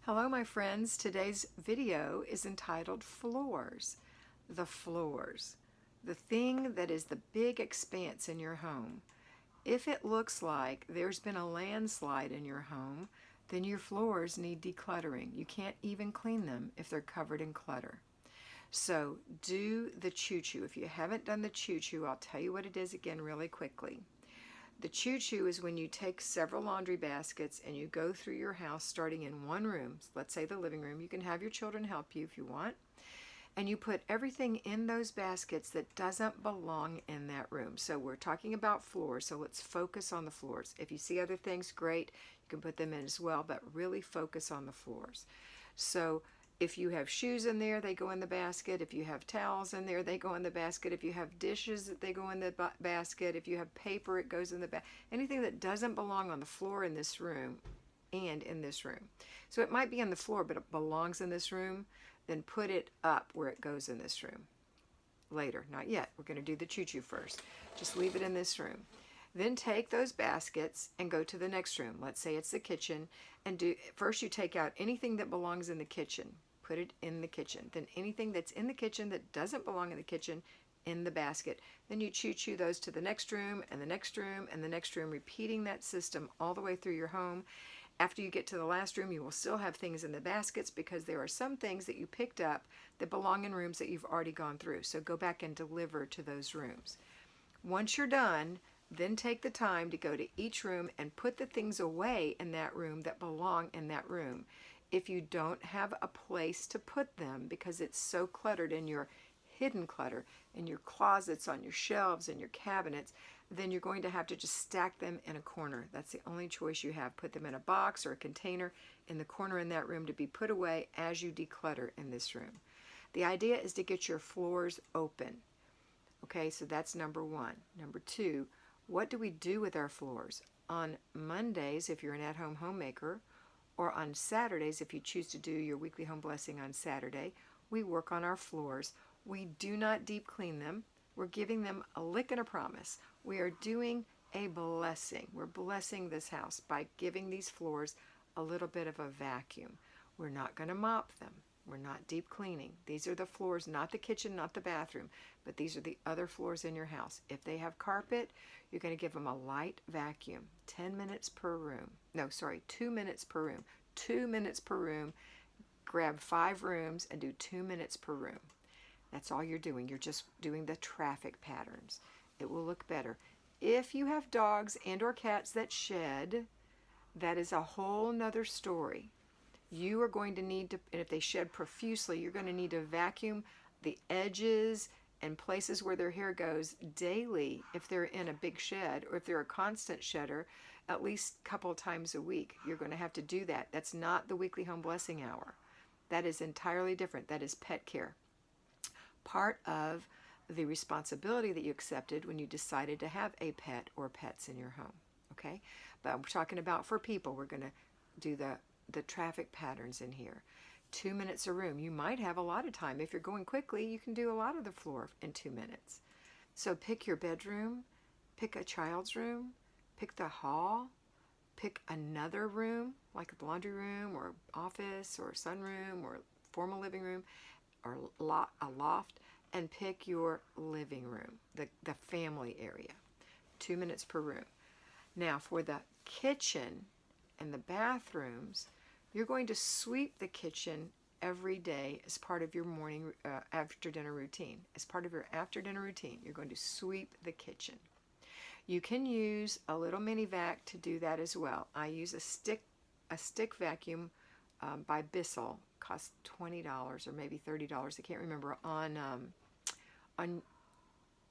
Hello my friends, today's video is entitled Floors. The floors. The thing that is the big expanse in your home. If it looks like there's been a landslide in your home, then your floors need decluttering. You can't even clean them if they're covered in clutter. So do the choo-choo. If you haven't done the choo-choo, I'll tell you what it is again really quickly. The choo-choo is when you take several laundry baskets and you go through your house starting in one room, let's say the living room. You can have your children help you if you want. And you put everything in those baskets that doesn't belong in that room. So we're talking about floors, so let's focus on the floors. If you see other things, great, you can put them in as well, but really focus on the floors. So if you have shoes in there, they go in the basket. If you have towels in there, they go in the basket. If you have dishes, they go in the basket. If you have paper, it goes in the basket. Anything that doesn't belong on the floor in this room and in this room. So it might be on the floor, but it belongs in this room, then put it up where it goes in this room. Later, not yet. We're going to do the choo-choo first. Just leave it in this room. Then take those baskets and go to the next room. Let's say it's the kitchen. And first you take out anything that belongs in the kitchen. Put it in the kitchen. Then anything that's in the kitchen that doesn't belong in the kitchen, in the basket. Then you choo-choo those to the next room and the next room and the next room, repeating that system all the way through your home. After you get to the last room, you will still have things in the baskets because there are some things that you picked up that belong in rooms that you've already gone through. So go back and deliver to those rooms. Once you're done, then take the time to go to each room and put the things away in that room that belong in that room. If you don't have a place to put them because it's so cluttered in your hidden clutter, in your closets, on your shelves, in your cabinets, then you're going to have to just stack them in a corner. That's the only choice you have. Put them in a box or a container in the corner in that room to be put away as you declutter in this room. The idea is to get your floors open. Okay, so that's number one. Number two, what do we do with our floors? On Mondays, if you're an at-home homemaker, or on Saturdays, if you choose to do your weekly home blessing on Saturday, we work on our floors. We do not deep clean them. We're giving them a lick and a promise. We are doing a blessing. We're blessing this house by giving these floors a little bit of a vacuum. We're not going to mop them. We're not deep cleaning. These are the floors, not the kitchen, not the bathroom, but these are the other floors in your house. If they have carpet, you're going to give them a light vacuum. 10 minutes per room. No, sorry, 2 minutes per room. 2 minutes per room. Grab 5 rooms and do 2 minutes per room. That's all you're doing. You're just doing the traffic patterns. It will look better. If you have dogs and or cats that shed, that is a whole nother story. You are going to need to, and if they shed profusely, you're going to need to vacuum the edges and places where their hair goes daily if they're in a big shed, or if they're a constant shedder, at least a couple of times a week. You're going to have to do that. That's not the weekly home blessing hour. That is entirely different. That is pet care. Part of the responsibility that you accepted when you decided to have a pet or pets in your home. Okay? But we're talking about for people. We're going to do the traffic patterns in here. 2 minutes a room. You might have a lot of time. If you're going quickly, you can do a lot of the floor in 2 minutes. So pick your bedroom, pick a child's room, pick the hall, pick another room, like the laundry room or office or sunroom or formal living room or a loft, and pick your living room, the family area. 2 minutes per room. Now for the kitchen and the bathrooms, you're going to sweep the kitchen every day as part of your morning after dinner routine. As part of your after dinner routine, you're going to sweep the kitchen. You can use a little mini vac to do that as well. I use a stick vacuum by Bissell. Costs $20 or maybe $30. I can't remember, on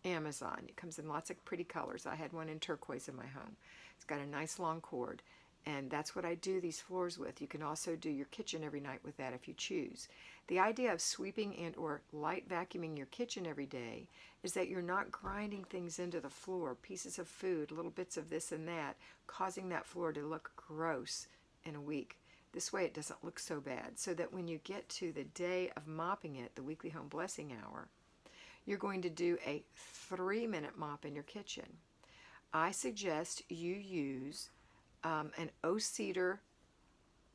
Amazon. It comes in lots of pretty colors. I had one in turquoise in my home. It's got a nice long cord. And that's what I do these floors with. You can also do your kitchen every night with that if you choose. The idea of sweeping and or light vacuuming your kitchen every day is that you're not grinding things into the floor, pieces of food, little bits of this and that, causing that floor to look gross in a week. This way it doesn't look so bad, so that when you get to the day of mopping it, the weekly home blessing hour, you're going to do a 3-minute mop in your kitchen. I suggest you use an O-Cedar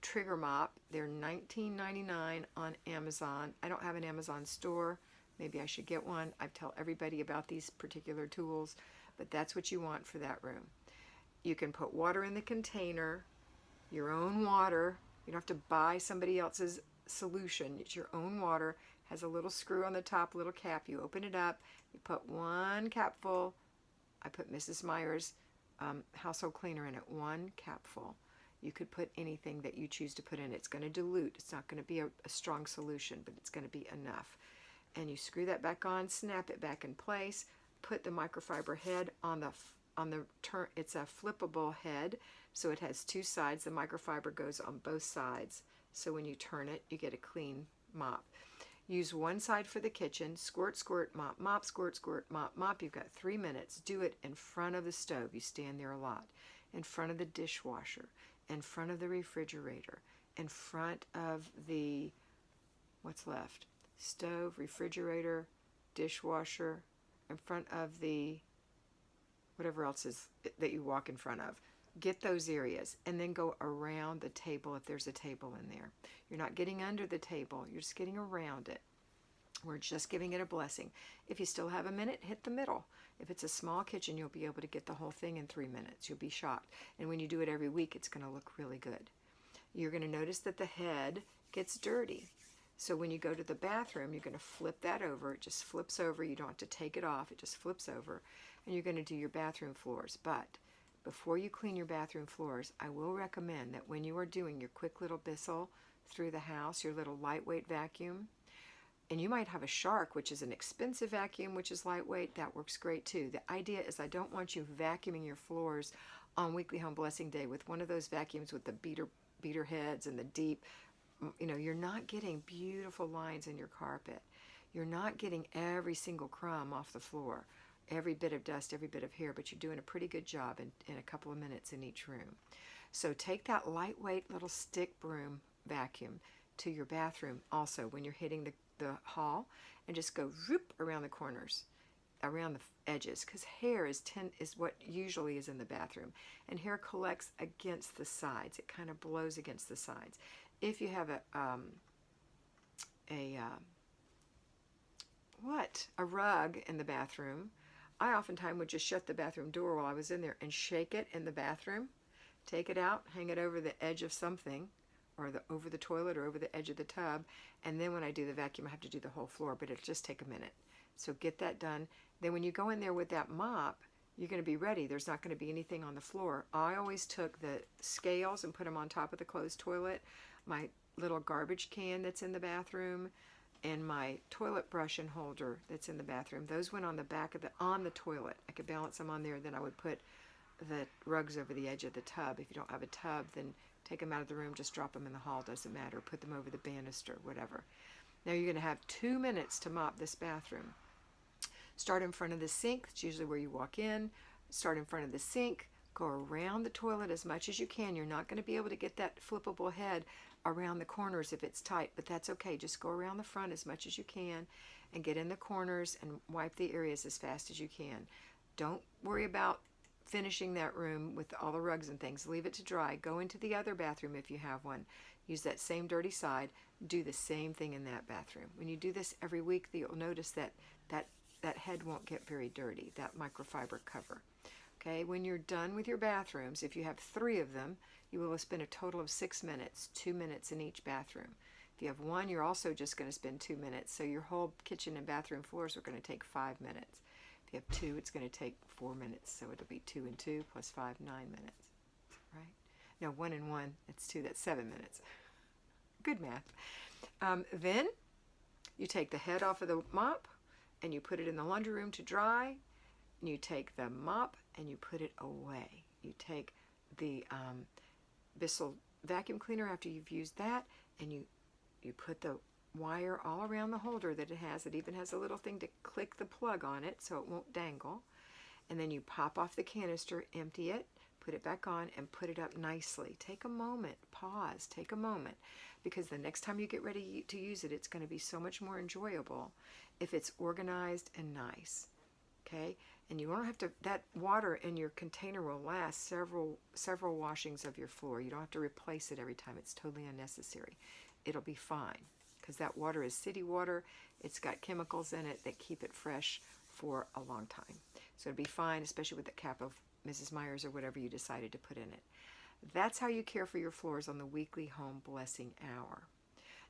Trigger Mop. They're $19.99 on Amazon. I don't have an Amazon store. Maybe I should get one. I tell everybody about these particular tools, but that's what you want for that room. You can put water in the container, your own water. You don't have to buy somebody else's solution. It's your own water. Has a little screw on the top, little cap. You open it up. You put one capful. I put Mrs. Meyer's household cleaner in it, one capful. You could put anything that you choose to put in. It's going to dilute. It's not going to be a strong solution, but it's going to be enough. And you screw that back on, snap it back in place, put the microfiber head on the turn. It's a flippable head, so it has two sides. The microfiber goes on both sides, so when you turn it, you get a clean mop. Use one side for the kitchen. Squirt, squirt, mop, mop, squirt, squirt, mop, mop. You've got 3 minutes. Do it in front of the stove. You stand there a lot. In front of the dishwasher, in front of the refrigerator, in front of the, what's left? Stove, refrigerator, dishwasher, in front of the, whatever else is that you walk in front of. Get those areas and then go around the table if there's a table in there. You're not getting under the table. You're just getting around it. We're just giving it a blessing. If you still have a minute, hit the middle. If it's a small kitchen, you'll be able to get the whole thing in 3 minutes. You'll be shocked. And when you do it every week, it's going to look really good. You're going to notice that the head gets dirty. So when you go to the bathroom, you're going to flip that over. It just flips over. You don't have to take it off. It just flips over. And you're going to do your bathroom floors. But before you clean your bathroom floors, I will recommend that when you are doing your quick little Bissell through the house, your little lightweight vacuum, and you might have a Shark, which is an expensive vacuum, which is lightweight. That works great too. The idea is I don't want you vacuuming your floors on Weekly Home Blessing Day with one of those vacuums with the beater heads and the deep. You know, you're not getting beautiful lines in your carpet. You're not getting every single crumb off the floor, every bit of dust, every bit of hair, but you're doing a pretty good job in a couple of minutes in each room. So take that lightweight little stick broom vacuum to your bathroom also when you're hitting the hall, and just go whoop around the corners, around the edges, because hair is what usually is in the bathroom, and hair collects against the sides. It kind of blows against the sides. If you have a rug in the bathroom, I oftentimes would just shut the bathroom door while I was in there and shake it in the bathroom, take it out, hang it over the edge of something, or over the toilet or over the edge of the tub, and then when I do the vacuum I have to do the whole floor, but it'll just take a minute. So get that done. Then when you go in there with that mop, you're going to be ready. There's not going to be anything on the floor. I always took the scales and put them on top of the closed toilet, my little garbage can that's in the bathroom, and my toilet brush and holder that's in the bathroom. Those went on the back of on the toilet. I could balance them on there. Then I would put the rugs over the edge of the tub. If you don't have a tub, then take them out of the room, just drop them in the hall, doesn't matter. Put them over the banister, whatever. Now you're going to have 2 minutes to mop this bathroom. Start in front of the sink. That's usually where you walk in. Start in front of the sink. Go around the toilet as much as you can. You're not going to be able to get that flippable head around the corners if it's tight, but that's okay. Just go around the front as much as you can and get in the corners and wipe the areas as fast as you can. Don't worry about finishing that room with all the rugs and things. Leave it to dry. Go into the other bathroom if you have one. Use that same dirty side. Do the same thing in that bathroom. When you do this every week, you'll notice that head won't get very dirty, that microfiber cover. Okay, when you're done with your bathrooms, if you have 3 of them, you will have spent a total of 6 minutes, 2 minutes in each bathroom. If you have 1, you're also just going to spend 2 minutes. So your whole kitchen and bathroom floors are going to take 5 minutes. If you have 2, it's going to take 4 minutes. So it'll be 2 and 2 plus 5, 9 minutes. Right? No, 1 and 1, that's 2, that's 7 minutes. Good math. Then you take the head off of the mop and you put it in the laundry room to dry. And you take the mop and you put it away. You take the Bissell vacuum cleaner after you've used that, and you put the wire all around the holder that it has. It even has a little thing to click the plug on it so it won't dangle. And then you pop off the canister, empty it, put it back on, and put it up nicely. Take a moment, pause, take a moment, because the next time you get ready to use it, it's going to be so much more enjoyable if it's organized and nice. Okay? And you don't have to, that water in your container will last several washings of your floor. You don't have to replace it every time. It's totally unnecessary. It'll be fine because that water is city water. It's got chemicals in it that keep it fresh for a long time. So it'll be fine, especially with the cap of Mrs. Meyer's or whatever you decided to put in it. That's how you care for your floors on the weekly home blessing hour.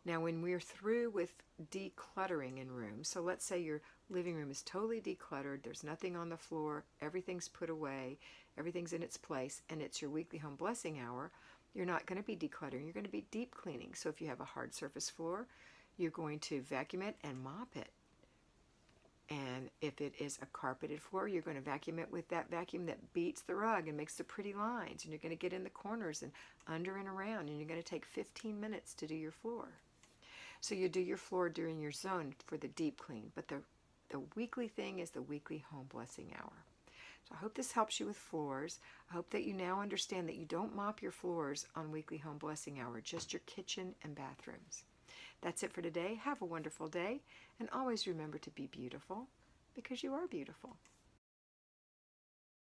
Now, when we're through with decluttering in rooms, so let's say your living room is totally decluttered, there's nothing on the floor, everything's put away, everything's in its place, and it's your weekly home blessing hour, you're not going to be decluttering, you're going to be deep cleaning. So if you have a hard surface floor, you're going to vacuum it and mop it. And if it is a carpeted floor, you're going to vacuum it with that vacuum that beats the rug and makes the pretty lines. And you're going to get in the corners and under and around, and you're going to take 15 minutes to do your floor. So you do your floor during your zone for the deep clean, but the weekly thing is the weekly home blessing hour. So I hope this helps you with floors. I hope that you now understand that you don't mop your floors on weekly home blessing hour, just your kitchen and bathrooms. That's it for today. Have a wonderful day, and always remember to be beautiful, because you are beautiful.